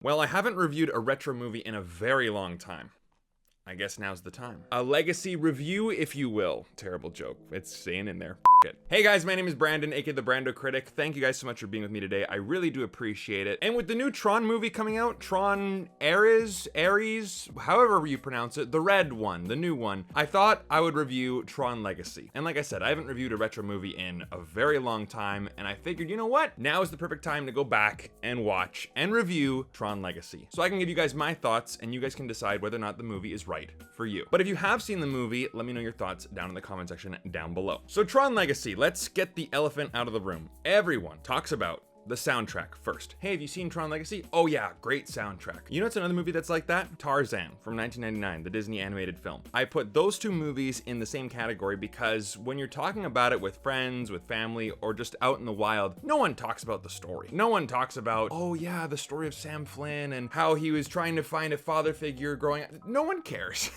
Well, I haven't reviewed a retro movie in a very long time. I guess now's the time. A legacy review, if you will. Terrible joke. It's staying in there. It. Hey guys, my name is Brandon, aka the BrandoCritic. Thank you guys so much for being with me today. I really do appreciate it. And with the new Tron movie coming out, Tron Ares, however you pronounce it, the red one, the new one, I thought I would review Tron Legacy. And like I said, I haven't reviewed a retro movie in a very long time, and I figured, you know what? Now is the perfect time to go back and watch and review Tron Legacy. So I can give you guys my thoughts, and you guys can decide whether or not the movie is right for you. But if you have seen the movie, let me know your thoughts down in the comment section down below. So Tron Legacy, let's get the elephant out of the room. Everyone talks about the soundtrack first. Hey, have you seen Tron Legacy? Oh yeah, great soundtrack. You know what's another movie that's like that? Tarzan from 1999, the Disney animated film. I put those two movies in the same category because when you're talking about it with friends, with family, or just out in the wild, no one talks about the story. No one talks about, oh yeah, the story of Sam Flynn and how he was trying to find a father figure growing up. No one cares.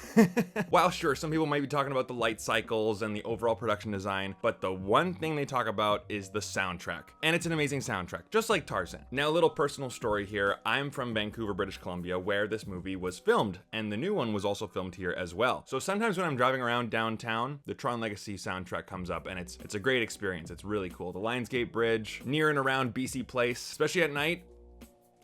While sure, some people might be talking about the light cycles and the overall production design, but the one thing they talk about is the soundtrack. And it's an amazing soundtrack, just like Tarzan. Now, a little personal story here. I'm from Vancouver, British Columbia, where this movie was filmed, and the new one was also filmed here as well. So sometimes when I'm driving around downtown, the Tron Legacy soundtrack comes up, and it's a great experience. It's really cool. The Lionsgate Bridge, near and around BC Place, especially at night,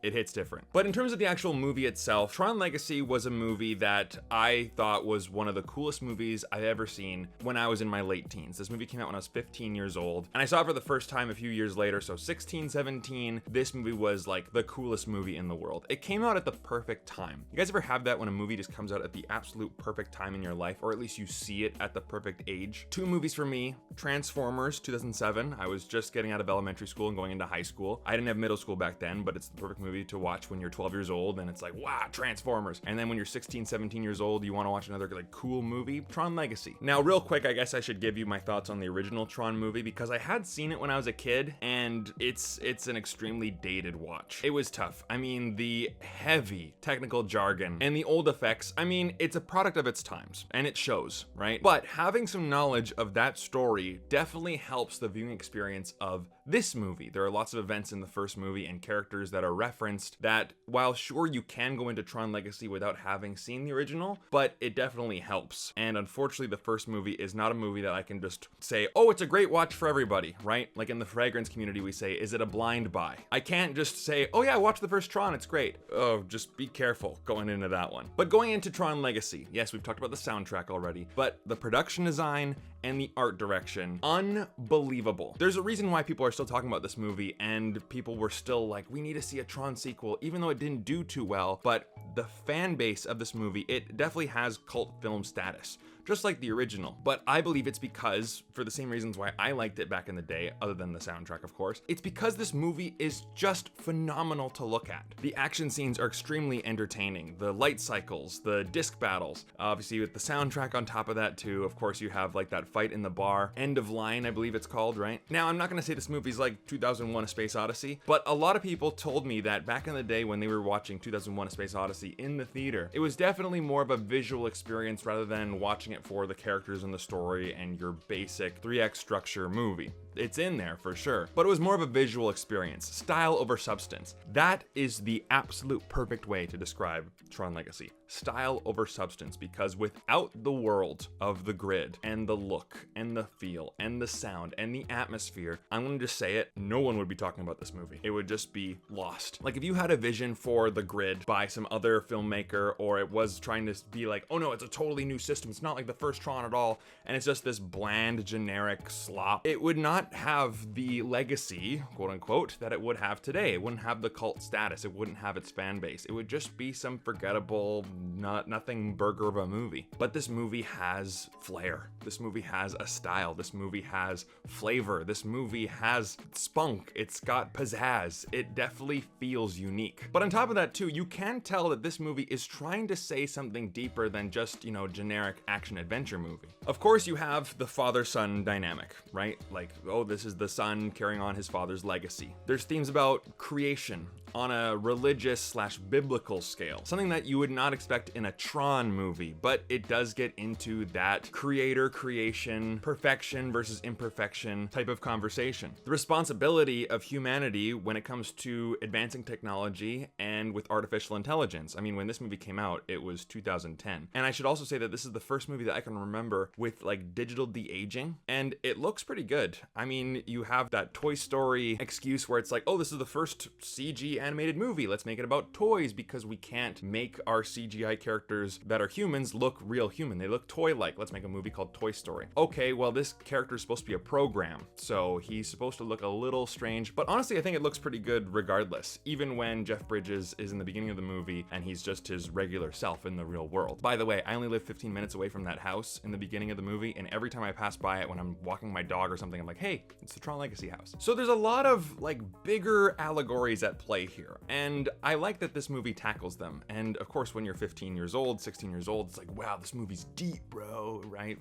it hits different. But in terms of the actual movie itself, Tron Legacy was a movie that I thought was one of the coolest movies I've ever seen when I was in my late teens. This movie came out when I was 15 years old, and I saw it for the first time a few years later, so 16, 17, this movie was like the coolest movie in the world. It came out at the perfect time. You guys ever have that when a movie just comes out at the absolute perfect time in your life, or at least you see it at the perfect age? Two movies for me: Transformers, 2007. I was just getting out of elementary school and going into high school. I didn't have middle school back then, but it's the perfect movie to watch when you're 12 years old and it's like, wow, Transformers. And then when you're 16, 17 years old, you want to watch another like cool movie, Tron Legacy. Now, real quick, I guess I should give you my thoughts on the original Tron movie because I had seen it when I was a kid, and it's an extremely dated watch. It was tough. I mean, the heavy technical jargon and the old effects, I mean, it's a product of its times, and it shows, right? But having some knowledge of that story definitely helps the viewing experience of this movie. There are lots of events in the first movie and characters that are referenced that, while sure you can go into Tron Legacy without having seen the original, but it definitely helps. And unfortunately, the first movie is not a movie that I can just say, oh, it's a great watch for everybody, right? Like in the fragrance community, we say, is it a blind buy? I can't just say, oh yeah, watch the first Tron, it's great. Oh, just be careful going into that one. But going into Tron Legacy, yes, we've talked about the soundtrack already, but the production design and the art direction, unbelievable. There's a reason why people are still talking about this movie, and people were still like, we need to see a Tron sequel, even though it didn't do too well. But the fan base of this movie, it definitely has cult film status, just like the original. But I believe it's because, for the same reasons why I liked it back in the day, other than the soundtrack, of course, it's because this movie is just phenomenal to look at. The action scenes are extremely entertaining. The light cycles, the disc battles, obviously with the soundtrack on top of that too. Of course, you have like that fight in the bar, End of Line, I believe it's called, right? Now, I'm not gonna say this movie's like 2001: A Space Odyssey, but a lot of people told me that back in the day when they were watching 2001: A Space Odyssey in the theater, it was definitely more of a visual experience rather than watching it for the characters and the story and your basic 3x structure movie. It's in there for sure, but it was more of a visual experience, style over substance. That is the absolute perfect way to describe Tron Legacy. Style over substance, because without the world of the grid and the look and the feel and the sound and the atmosphere, I'm gonna just say it, no one would be talking about this movie. It would just be lost. Like if you had a vision for the grid by some other filmmaker, or it was trying to be like, oh no, it's a totally new system, it's not like the first Tron at all, and it's just this bland, generic slop, it would not have the legacy, quote unquote, that it would have today. It wouldn't have the cult status. It wouldn't have its fan base. It would just be some forgettable, nothing burger of a movie. But this movie has flair. This movie has a style. This movie has flavor. This movie has spunk. It's got pizzazz. It definitely feels unique. But on top of that too, you can tell that this movie is trying to say something deeper than just, you know, generic action adventure movie. Of course, you have the father-son dynamic, right? Like, oh, this is the son carrying on his father's legacy. There's themes about creation on a religious/biblical scale. Something that you would not expect in a Tron movie, but it does get into that creator creation, perfection versus imperfection type of conversation. The responsibility of humanity when it comes to advancing technology and with artificial intelligence. I mean, when this movie came out, it was 2010. And I should also say that this is the first movie that I can remember with like digital de-aging, and it looks pretty good. I mean, you have that Toy Story excuse where it's like, oh, this is the first CG animated movie. Let's make it about toys because we can't make our CGI characters that are humans look real human. They look toy-like. Let's make a movie called Toy Story. Okay, well, this character is supposed to be a program, so he's supposed to look a little strange, but honestly, I think it looks pretty good regardless, even when Jeff Bridges is in the beginning of the movie and he's just his regular self in the real world. By the way, I only live 15 minutes away from that house in the beginning of the movie, and every time I pass by it when I'm walking my dog or something, I'm like, hey, it's the Tron Legacy house. So there's a lot of like bigger allegories at play here, and I like that this movie tackles them. And of course, when you're 15 years old, 16 years old, it's like, wow, this movie's deep, bro, right?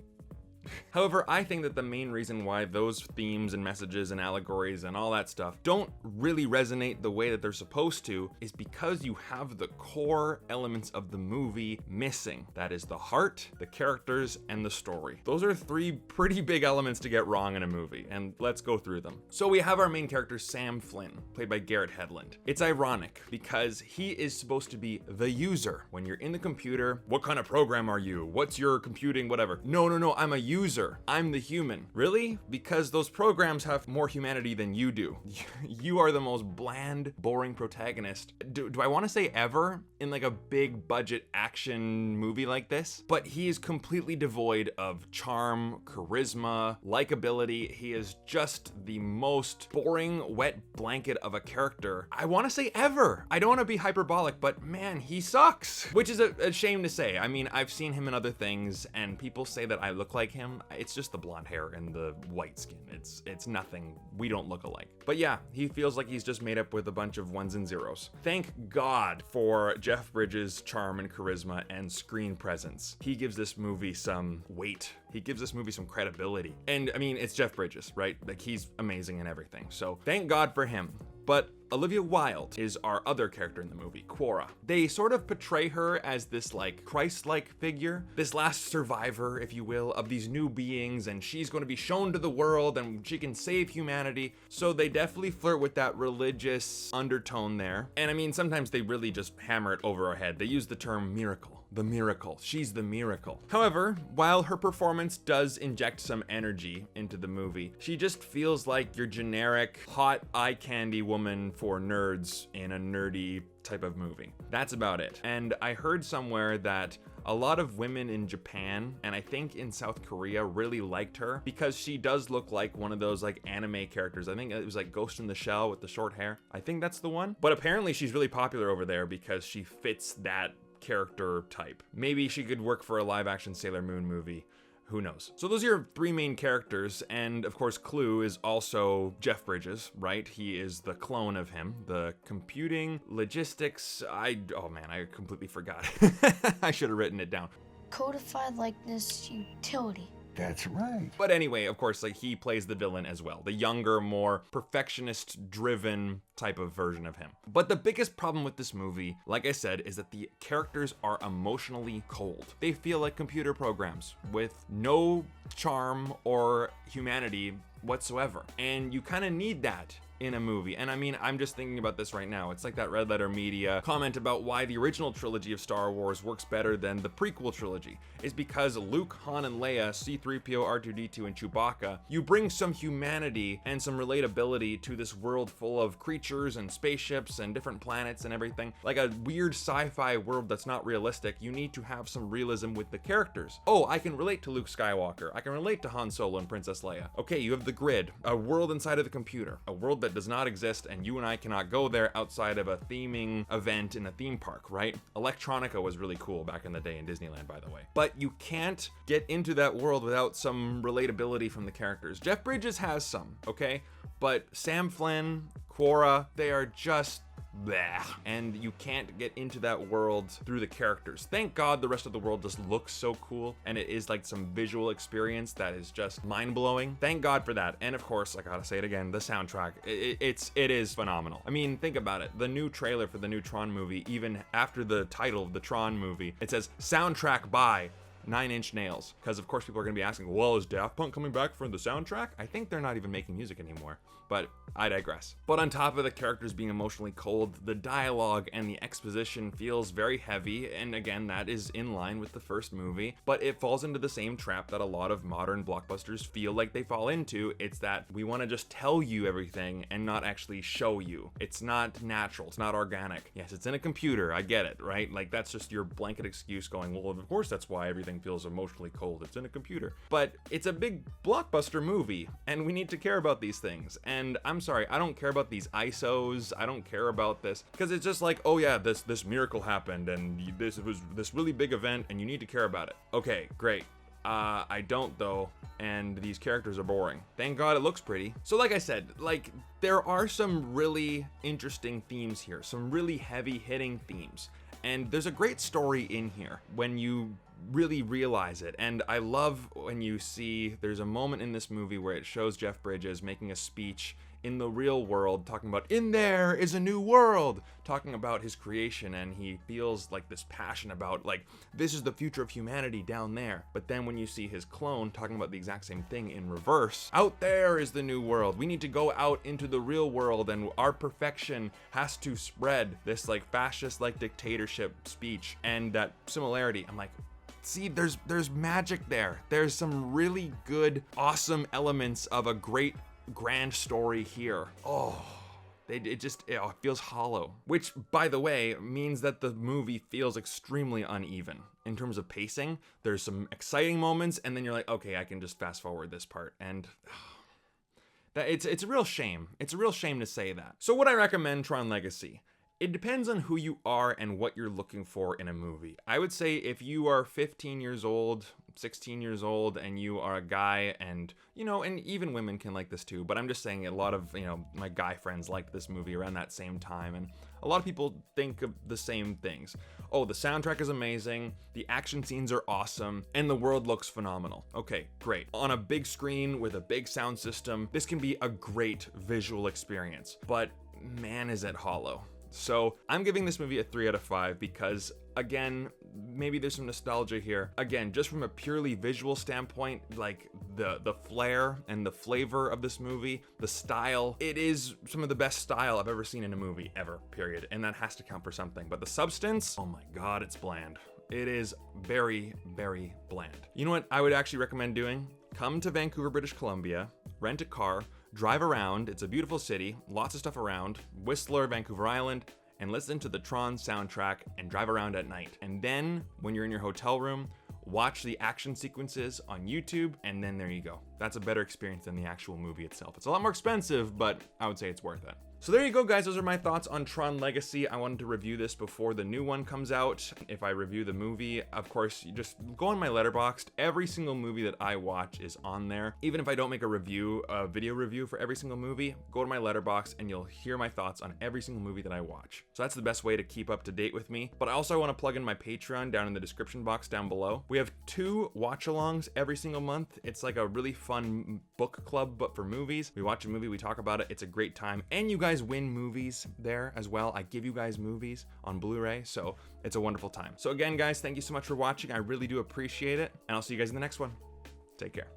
However, I think that the main reason why those themes and messages and allegories and all that stuff don't really resonate the way that they're supposed to is because you have the core elements of the movie missing. That is the heart, the characters, and the story. Those are three pretty big elements to get wrong in a movie, and let's go through them. So we have our main character, Sam Flynn, played by Garrett Hedlund. It's ironic because he is supposed to be the user. When you're in the computer, what kind of program are you? What's your computing, whatever? No, I'm a user. I'm the human. Really? Because those programs have more humanity than you do. You are the most bland, boring protagonist. Do I want to say ever in like a big budget action movie like this? But he is completely devoid of charm, charisma, likability. He is just the most boring, wet blanket of a character. I want to say ever. I don't want to be hyperbolic, but man, he sucks. Which is a shame to say. I mean, I've seen him in other things and people say that I look like him. It's just the blonde hair and the white skin. It's nothing. We don't look alike. But yeah, he feels like he's just made up with a bunch of ones and zeros. Thank God for Jeff Bridges' charm and charisma and screen presence. He gives this movie some weight. He gives this movie some credibility. And I mean, it's Jeff Bridges, right? Like, he's amazing in everything. So thank God for him. But Olivia Wilde is our other character in the movie, Quorra. They sort of portray her as this like Christ-like figure, this last survivor, if you will, of these new beings, and she's going to be shown to the world and she can save humanity. So they definitely flirt with that religious undertone there. And I mean, sometimes they really just hammer it over our head. They use the term miracle. The miracle. She's the miracle. However, while her performance does inject some energy into the movie, she just feels like your generic hot eye candy woman for nerds in a nerdy type of movie. That's about it. And I heard somewhere that a lot of women in Japan, and I think in South Korea, really liked her because she does look like one of those like anime characters. I think it was like Ghost in the Shell with the short hair. I think that's the one. But apparently she's really popular over there because she fits that character type. Maybe she could work for a live action Sailor Moon movie. Who knows? So those are your three main characters, and of course Clue is also Jeff Bridges, right? He is the clone of him. The computing, logistics, oh man, I completely forgot. I should have written it down. Codified likeness utility. That's right. But anyway, of course, like, he plays the villain as well. The younger, more perfectionist-driven type of version of him. But the biggest problem with this movie, like I said, is that the characters are emotionally cold. They feel like computer programs with no charm or humanity whatsoever. And you kind of need that in a movie. And I mean, I'm just thinking about this right now. It's like that Red Letter Media comment about why the original trilogy of Star Wars works better than the prequel trilogy. Is because Luke, Han, and Leia, C-3PO, R2-D2, and Chewbacca, you bring some humanity and some relatability to this world full of creatures and spaceships and different planets and everything. Like a weird sci-fi world that's not realistic, you need to have some realism with the characters. Oh, I can relate to Luke Skywalker. I can relate to Han Solo and Princess Leia. Okay, you have the grid, a world inside of the computer, a world that does not exist, and you and I cannot go there outside of a theming event in a theme park, right? Electronica was really cool back in the day in Disneyland, by the way. But you can't get into that world without some relatability from the characters. Jeff Bridges has some, okay? But Sam Flynn, Quorra, they are just bleh, and you can't get into that world through the characters. Thank God the rest of the world just looks so cool, and it is like some visual experience that is just mind-blowing. Thank God for that. And of course, I gotta say it again, the soundtrack, it is phenomenal. I mean, think about it. The new trailer for the new Tron movie, even after the title of the Tron movie, it says soundtrack by 9 Inch Nails, because of course people are going to be asking, well, is Daft Punk coming back for the soundtrack? I think they're not even making music anymore, but I digress. But on top of the characters being emotionally cold, the dialogue and the exposition feels very heavy, and again, that is in line with the first movie, but it falls into the same trap that a lot of modern blockbusters feel like they fall into. It's that we want to just tell you everything and not actually show you. It's not natural, it's not organic. Yes, it's in a computer, I get it, right? Like, that's just your blanket excuse going, well, of course that's why everything feels emotionally cold, it's in a computer. But it's a big blockbuster movie, and we need to care about these things. And I'm sorry, I don't care about these ISOs, I don't care about this, because it's just like, oh yeah, this miracle happened, and this was this really big event, and you need to care about it. Okay, great. I don't though, and these characters are boring. Thank God it looks pretty. So like I said, like, there are some really interesting themes here, some really heavy hitting themes. And there's a great story in here when you really realize it. And I love when you see there's a moment in this movie where it shows Jeff Bridges making a speech in the real world, talking about in there is a new world, talking about his creation, and he feels like this passion about like this is the future of humanity down there. But then when you see his clone talking about the exact same thing in reverse, out there is the new world, we need to go out into the real world and our perfection has to spread, this like fascist like dictatorship speech. And that similarity, I'm like, see, there's magic there. There's some really good, awesome elements of a great grand story here. Oh, it feels hollow, which by the way means that the movie feels extremely uneven in terms of pacing. There's some exciting moments, and then you're like, okay, I can just fast forward this part, and it's a real shame. It's a real shame to say that. So would I recommend Tron Legacy? It depends on who you are and what you're looking for in a movie. I would say if you are 15 years old, 16 years old, and you are a guy, and, you know, and even women can like this too, but I'm just saying a lot of, you know, my guy friends liked this movie around that same time, and a lot of people think of the same things. Oh, the soundtrack is amazing, the action scenes are awesome, and the world looks phenomenal. Okay, great. On a big screen with a big sound system, this can be a great visual experience, but man, is it hollow. So I'm giving this movie a 3 out of 5 because, again, maybe there's some nostalgia here. Again, just from a purely visual standpoint, like the flair and the flavor of this movie, the style, it is some of the best style I've ever seen in a movie ever, period. And that has to count for something. But the substance, oh my God, it's bland. It is very, very bland. You know what I would actually recommend doing? Come to Vancouver, British Columbia, rent a car, drive around, it's a beautiful city, lots of stuff around, Whistler, Vancouver Island, and listen to the Tron soundtrack and drive around at night. And then, when you're in your hotel room, watch the action sequences on YouTube, and then there you go. That's a better experience than the actual movie itself. It's a lot more expensive, but I would say it's worth it. So there you go, guys. Those are my thoughts on Tron Legacy. I wanted to review this before the new one comes out. If I review the movie, of course, you just go on my Letterboxd. Every single movie that I watch is on there. Even if I don't make a video review for every single movie, go to my Letterboxd and you'll hear my thoughts on every single movie that I watch. So that's the best way to keep up to date with me. But I also want to plug in my Patreon down in the description box down below. We have 2 watch-alongs every single month. It's like a really fun book club, but for movies. We watch a movie, we talk about it. It's a great time. And you guys win movies there as well. I give you guys movies on Blu-ray, so it's a wonderful time. So again, guys, thank you so much for watching. I really do appreciate it, and I'll see you guys in the next one. Take care.